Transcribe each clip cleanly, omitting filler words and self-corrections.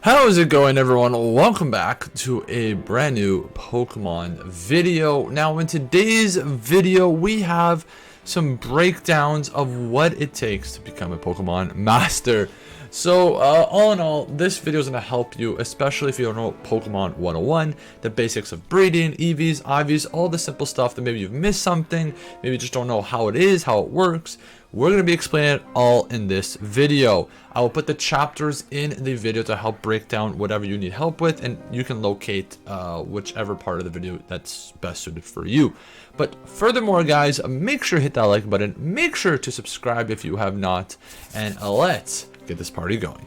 How's it going, everyone? Welcome back to a brand new Pokemon video. Now in today's video we have some breakdowns of what it takes to become a Pokemon master. So all in all, this video is going to help you, especially if you don't know Pokemon 101, the basics of breeding, EVs, IVs, all the simple stuff that maybe you've missed something, maybe you just don't know how it is, how it works. We're going to be explaining it all in this video. I will put the chapters in the video to help break down whatever you need help with, and you can locate whichever part of the video that's best suited for you. But furthermore, guys, make sure to hit that like button, make sure to subscribe if you have not, and let's get this party going.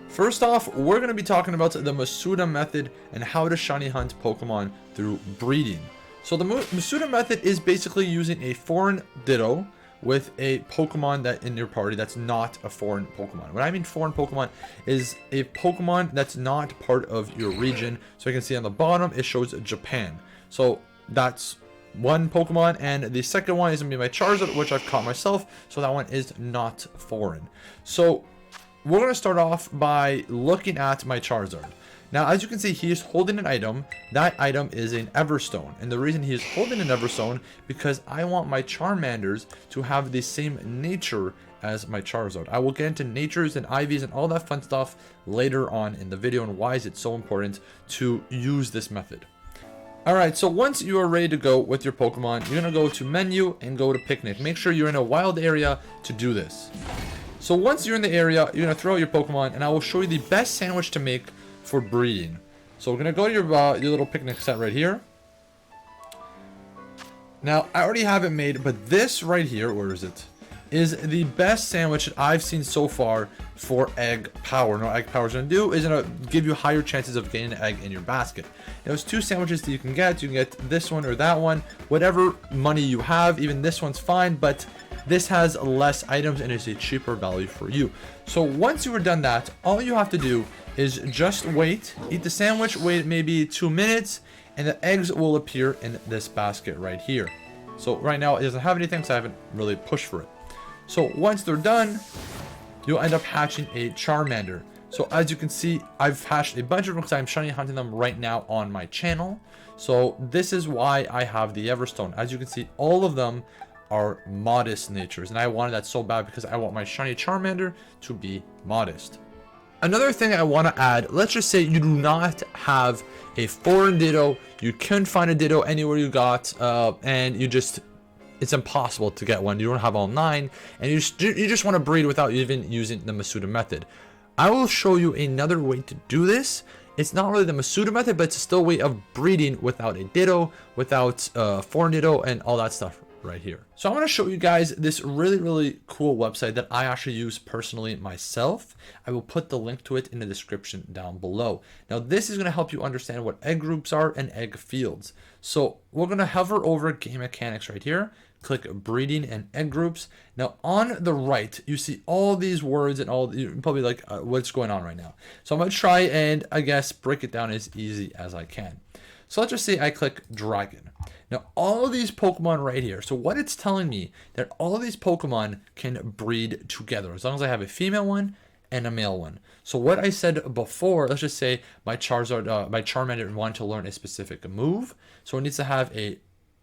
First off, we're going to be talking about the MASUDA method and how to shiny hunt Pokemon through breeding. So the MASUDA method is basically using a foreign Ditto with a Pokemon that in your party that's not a foreign Pokemon. What I mean foreign Pokemon is a Pokemon that's not part of your region. So you can see on the bottom it shows Japan. So that's one Pokemon, and the second one is going to be my Charizard, which I've caught myself. So that one is not foreign. So we're going to start off by looking at my Charizard. Now, as you can see, he is holding an item. That item is an Everstone. And the reason he is holding an Everstone, because I want my Charmanders to have the same nature as my Charizard. I will get into natures and IVs and all that fun stuff later on in the video and why is it so important to use this method. Alright, so once you are ready to go with your Pokemon, you're going to go to menu and go to picnic. Make sure you're in a wild area to do this. So once you're in the area, you're going to throw out your Pokemon, and I will show you the best sandwich to make for breeding. So we're going to go to your little picnic set right here. Now, I already have it made, but this right here, where is it, is the best sandwich that I've seen so far for egg power. Now, egg power is going to do is going to give you higher chances of getting an egg in your basket. There's two sandwiches that you can get. You can get this one or that one, whatever money you have. Even this one's fine, but this has less items and is a cheaper value for you. So once you are done that, all you have to do is just wait, eat the sandwich, wait maybe 2 minutes, and the eggs will appear in this basket right here. So right now it doesn't have anything, so I haven't really pushed for it. So once they're done, you'll end up hatching a Charmander. So as you can see, I've hatched a bunch of them because I'm shiny hunting them right now on my channel. So this is why I have the Everstone. As you can see, all of them are modest natures, and I wanted that so bad because I want my shiny Charmander to be modest. Another thing I want to add, let's just say you do not have a foreign Ditto, you couldn't find a Ditto anywhere you got, and it's impossible to get one, you don't have all 9, and you just want to breed without even using the MASUDA method. I will show you another way to do this. It's not really the MASUDA method, but it's still a way of breeding without a Ditto, without foreign Ditto, and all that stuff right here. So I want to show you guys this really cool website that I actually use personally myself. I will put the link to it in the description down below. Now this is going to help you understand what egg groups are and egg fields. So we're going to hover over game mechanics right here, click breeding and egg groups. Now on the right you see all these words and all, you're probably like what's going on right now. So I'm going to try and I guess break it down as easy as I can. So let's just say I click dragon. Now all of these Pokemon right here, so what it's telling me that all of these Pokemon can breed together as long as I have a female one and a male one. So what I said before, let's just say my Charizard, my Charmander wanted to learn a specific move, so it needs to have a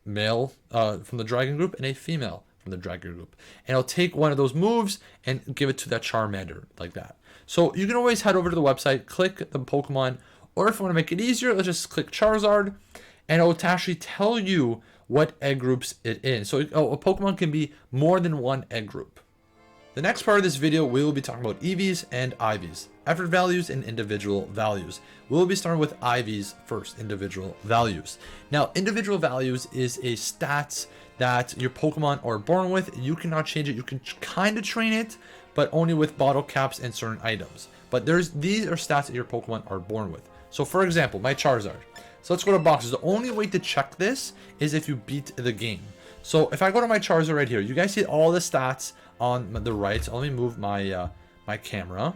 male from the dragon group and a female from the dragon group, and I'll take one of those moves and give it to that Charmander like that. So you can always head over to the website, click the Pokemon, or if you want to make it easier, let's just click Charizard, and it will actually tell you what egg groups it is. So a Pokemon can be more than one egg group. The next part of this video, we will be talking about EVs and IVs, effort values and individual values. We'll be starting with IVs first, individual values. Now, individual values is a stats that your Pokemon are born with. You cannot change it. You can kind of train it, but only with bottle caps and certain items. But these are stats that your Pokemon are born with. So for example, my Charizard. So let's go to boxes. The only way to check this is if you beat the game. So if I go to my Charizard right here, you guys see all the stats on the right. So let me move my my camera.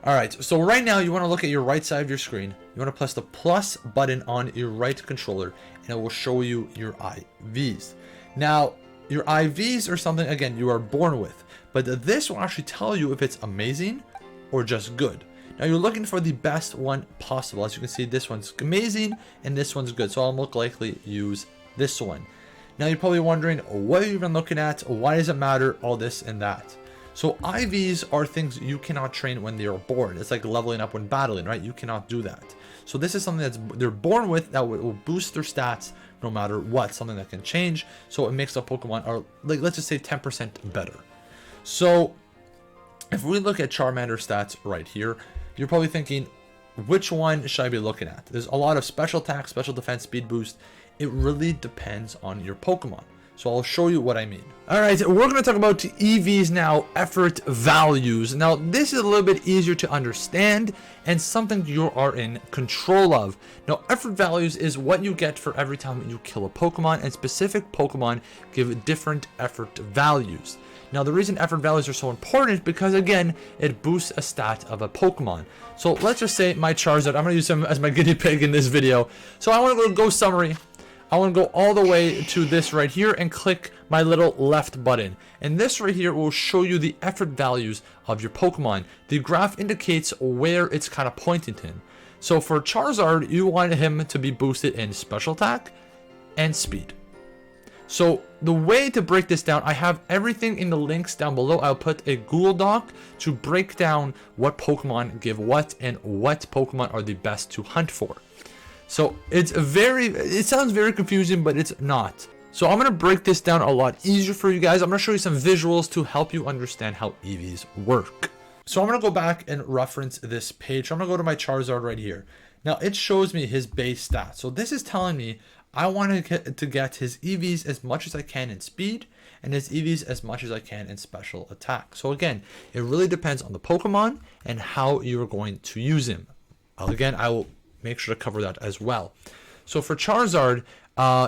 All right, so right now you want to look at your right side of your screen. You want to press the plus button on your right controller, and it will show you your IVs. Now, Your IVs are something, again, you are born with, but this will actually tell you if it's amazing or just good. Now you're looking for the best one possible. As you can see, this one's amazing and this one's good, so I'll most likely use this one. Now you're probably wondering, what are you even looking at? Why does it matter? All this and that. So IVs are things you cannot train when they're born. It's like leveling up when battling, right? You cannot do that. So this is something that's they're born with that will boost their stats no matter what. Something that can change. So it makes the Pokemon, or like, let's just say 10% better. So if we look at Charmander stats right here, you're probably thinking, which one should I be looking at? There's a lot of special attack, special defense, speed boost. It really depends on your Pokemon. So I'll show you what I mean. All right, we're going to talk about EVs now, effort values. Now, this is a little bit easier to understand and something you are in control of. Now, effort values is what you get for every time you kill a Pokemon, and specific Pokemon give different effort values. Now, the reason effort values are so important is because, again, it boosts a stat of a Pokemon. So let's just say my Charizard, I'm going to use him as my guinea pig in this video. So I want to go summary. I want to go all the way to this right here and click my little left button. And this right here will show you the effort values of your Pokemon. The graph indicates where it's kind of pointing to. So for Charizard, you want him to be boosted in special attack and speed. So the way to break this down, I have everything in the links down below. I'll put a Google Doc to break down what Pokemon give what and what Pokemon are the best to hunt for. So it sounds very confusing, but it's not. So I'm going to break this down a lot easier for you guys. I'm going to show you some visuals to help you understand how EVs work. So I'm going to go back and reference this page. I'm going to go to my Charizard right here. Now it shows me his base stats. So this is telling me I want to get his EVs as much as I can in speed and his EVs as much as I can in special attack. So again, it really depends on the Pokemon and how you're going to use him. Again, I will make sure to cover that as well. So for Charizard,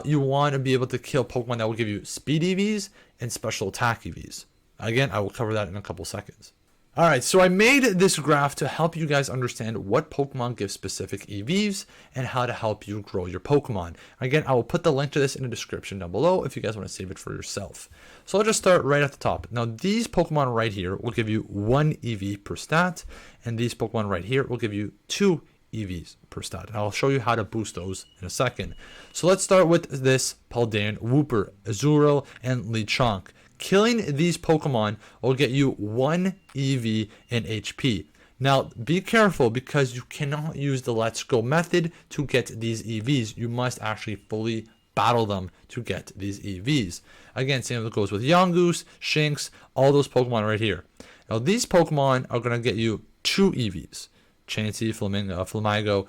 you want to be able to kill Pokemon that will give you speed EVs and special attack EVs. Again, I will cover that in a couple seconds. All right, so I made this graph to help you guys understand what Pokemon give specific EVs and how to help you grow your Pokemon. Again, I will put the link to this in the description down below if you guys want to save it for yourself. So I'll just start right at the top. Now, these Pokemon right here will give you 1 EV per stat, and these Pokemon right here will give you 2 EVs per stat. And I'll show you how to boost those in a second. So let's start with this Paldean, Wooper, Azurill, and Lechonk. Killing these Pokemon will get you 1 EV in HP. Now, be careful because you cannot use the Let's Go method to get these EVs. You must actually fully battle them to get these EVs. Again, same goes with Yongoose, Shinx, all those Pokemon right here. Now, these Pokemon are going to get you 2 EVs. Chansey, Flamigo,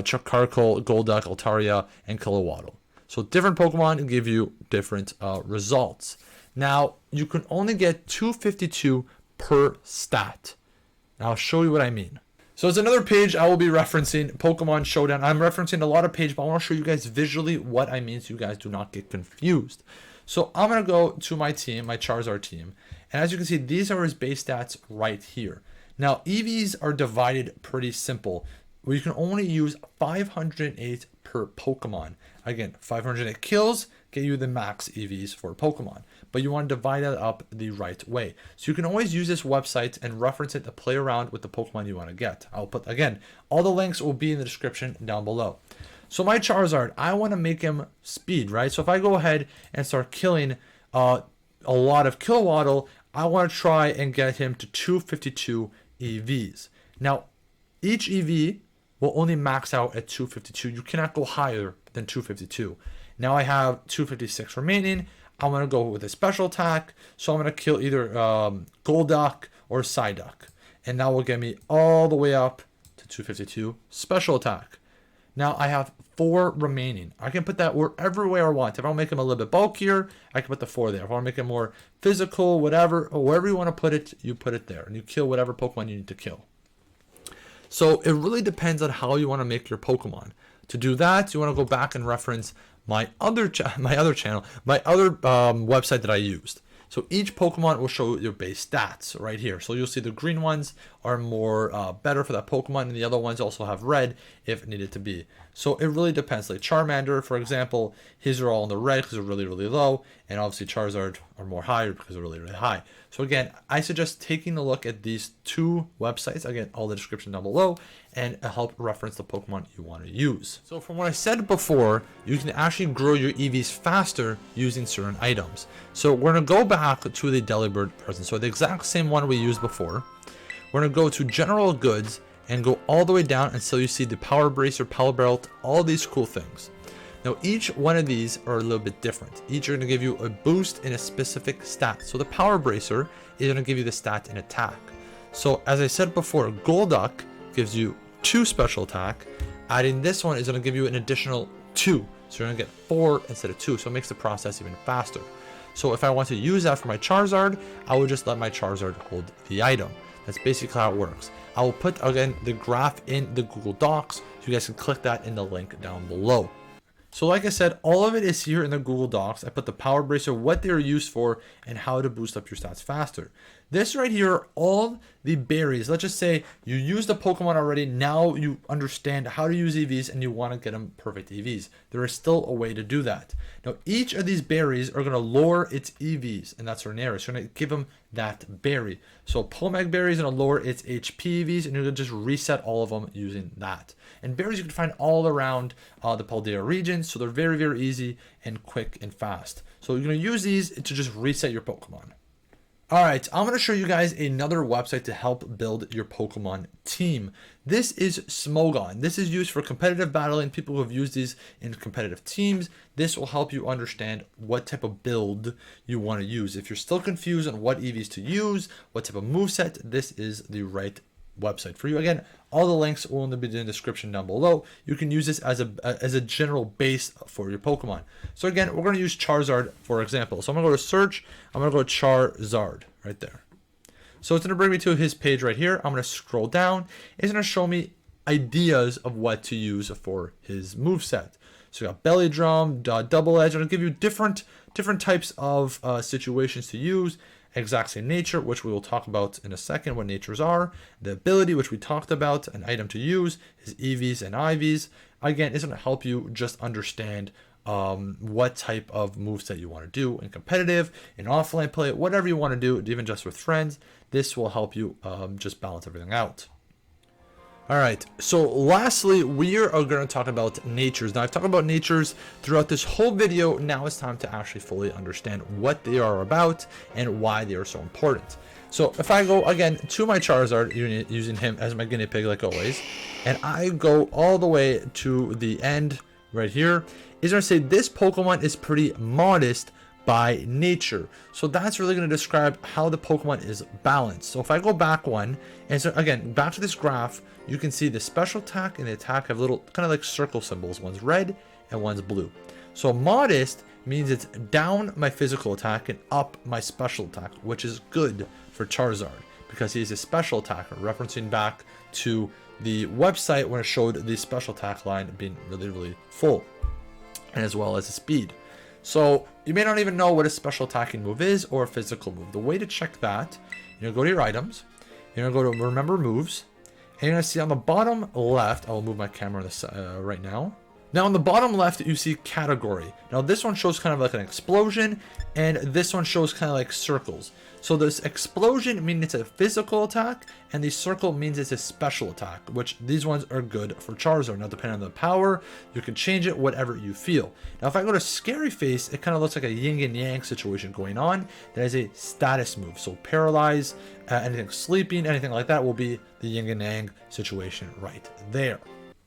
Charcoal, Golduck, Altaria, and Kilowattle. So different Pokemon give you different results. Now, you can only get 252 per stat. Now, I'll show you what I mean. So it's another page I will be referencing, Pokemon Showdown. I'm referencing a lot of pages, but I want to show you guys visually what I mean so you guys do not get confused. So I'm going to go to my team, my Charizard team. And as you can see, these are his base stats right here. Now, EVs are divided pretty simple. You can only use 508 per Pokemon. Again, 508 kills get you the max EVs for Pokemon. But you want to divide that up the right way. So you can always use this website and reference it to play around with the Pokemon you want to get. I'll put, again, all the links will be in the description down below. So my Charizard, I want to make him speed, right? So if I go ahead and start killing a lot of Kilowattle, I want to try and get him to 252 EVs. Now, each EV will only max out at 252. You cannot go higher than 252. Now I have 256 remaining. I'm going to go with a special attack. So I'm going to kill either Golduck or Psyduck. And that will get me all the way up to 252 special attack. Now I have 4 remaining. I can put that wherever way I want. If I want to make him a little bit bulkier, I can put the 4 there. If I want to make it more physical, whatever, or wherever you want to put it, you put it there. And you kill whatever Pokemon you need to kill. So it really depends on how you want to make your Pokemon. To do that, you want to go back and reference my other website that I used. So each Pokemon will show your base stats right here. So you'll see the green ones are more better for that Pokemon, and the other ones also have red if needed to be. So it really depends. Like Charmander, for example, his are all in the red because they're really, really low, and obviously Charizard are more higher because they're really, really high. So again, I suggest taking a look at these two websites. Again, all the description down below, and help reference the Pokemon you want to use. So from what I said before, you can actually grow your EVs faster using certain items. So we're going to go back to the Delibird present. So the exact same one we used before. We're going to go to General Goods and go all the way down until you see the Power Bracer, Power Belt, all these cool things. Now each one of these are a little bit different. Each are going to give you a boost in a specific stat. So the Power Bracer is going to give you the stat in attack. So as I said before, Golduck gives you 2 special attack. Adding this one is going to give you an additional 2. So you're going to get 4 instead of 2. So it makes the process even faster. So if I want to use that for my Charizard, I would just let my Charizard hold the item. That's basically how it works. I will put, again, the graph in the Google Docs, so you guys can click that in the link down below. So like I said, all of it is here in the Google Docs. I put the Power Bracer, what they're used for, and how to boost up your stats faster. This right here are all the berries. Let's just say you used the Pokemon already. Now you understand how to use EVs and you want to get them perfect EVs. There is still a way to do that. Now, each of these berries are going to lower its EVs, and that's Rhaenyra. So you're going to give them that berry. So Pomeg berry is going to lower its HP EVs, and you're going to just reset all of them using that. And berries you can find all around the Paldea region, so they're very, very easy and quick and fast. So you're going to use these to just reset your Pokemon. Alright, I'm going to show you guys another website to help build your Pokemon team. This is SMOGON. This is used for competitive battling, people who have used these in competitive teams. This will help you understand what type of build you want to use. If you're still confused on what EVs to use, what type of moveset, this is the right website for you. Again, all the links will be in the description down below. You can use this as a general base for your Pokemon. So again, we're going to use Charizard for example. So I'm going to go to search. I'm going to go to Charizard right there. So it's going to bring me to his page right here. I'm going to scroll down. It's going to show me ideas of what to use for his moveset. So you got Belly Drum, Double Edge. It'll give you different types of situations to use. Exact same nature, which we will talk about in a second, what natures are. The ability, which we talked about, an item to use, his EVs and IVs. Again, it's going to help you just understand what type of moveset you want to do in competitive, in offline play, whatever you want to do, even just with friends. This will help you just balance everything out. Alright, so lastly, we are going to talk about natures. Now, I've talked about natures throughout this whole video. Now it's time to actually fully understand what they are about and why they are so important. So if I go, again, to my Charizard, using him as my guinea pig like always, and I go all the way to the end right here, is going to say this Pokemon is pretty modest by nature. So that's really going to describe how the Pokemon is balanced. So if I go back one, and so again, back to this graph, you can see the special attack and the attack have little kind of like circle symbols. One's red and one's blue. So modest means it's down my physical attack and up my special attack, which is good for Charizard because he's a special attacker, referencing back to the website when it showed the special attack line being really, really full, and as well as the speed. So you may not even know what a special attacking move is or a physical move. The way to check that, you're going to go to your items, you're going to go to remember moves, and you're going to see on the bottom left, I will move my camera right now. Now on the bottom left, you see category. Now this one shows kind of like an explosion, and this one shows kind of like circles. So this explosion means it's a physical attack, and the circle means it's a special attack, which these ones are good for Charizard. Now depending on the power, you can change it whatever you feel. Now if I go to Scary Face, it kind of looks like a yin and yang situation going on. That is a status move. So paralyze, anything sleeping, anything like that will be the yin and yang situation right there.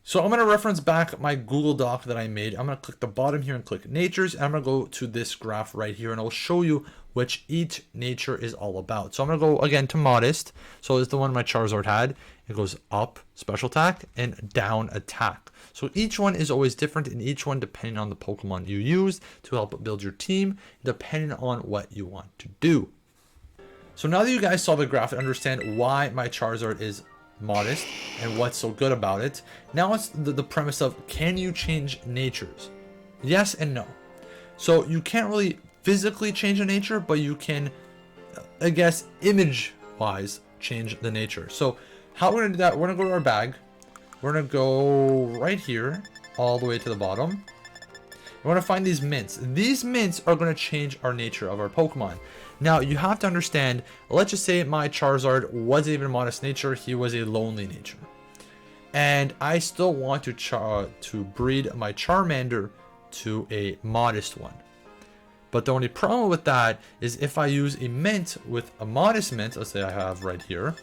So I'm going to reference back my Google Doc that I made. I'm going to click the bottom here and click natures. And I'm going to go to this graph right here and I'll show you which each nature is all about. So I'm going to go again to modest. So it's the one my Charizard had. It goes up special attack and down attack. So each one is always different, and each one depending on the Pokemon you use to help build your team, depending on what you want to do. So now that you guys saw the graph and understand why my Charizard is modest and what's so good about it, now it's the premise of, can you change natures? Yes and no. So you can't really physically change a nature, but you can, I guess, image wise change the nature. So how we're gonna do that, we're gonna go to our bag. We're gonna go right here, all the way to the bottom. We're gonna find these mints. These mints are gonna change our nature of our Pokemon. Now, you have to understand, let's just say my Charizard wasn't even a modest nature, he was a lonely nature. And I still want to breed my Charmander to a modest one. But the only problem with that is if I use a mint with a modest mint, let's say I have right here,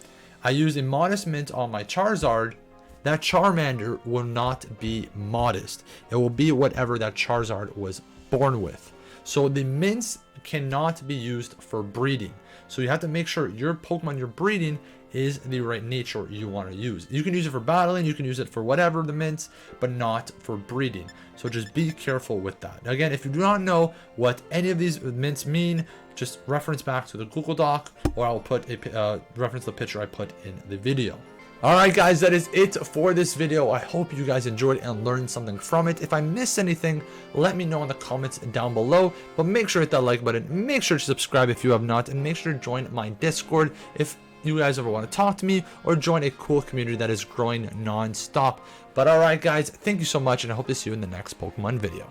I use a modest mint on my Charizard, that Charmander will not be modest. It will be whatever that Charizard was born with. So the mints cannot be used for breeding. So you have to make sure your Pokemon you're breeding is the right nature you want to use. You can use it for battling, you can use it for whatever, the mints, but not for breeding. So just be careful with that. Again, if you do not know what any of these mints mean, just reference back to the Google Doc, or I'll put a reference the picture I put in the video. Alright guys, that is it for this video. I hope you guys enjoyed and learned something from it. If I missed anything, let me know in the comments down below. But make sure to hit that like button, make sure to subscribe if you have not, and make sure to join my Discord if you guys ever want to talk to me, or join a cool community that is growing non-stop. But alright guys, thank you so much, and I hope to see you in the next Pokemon video.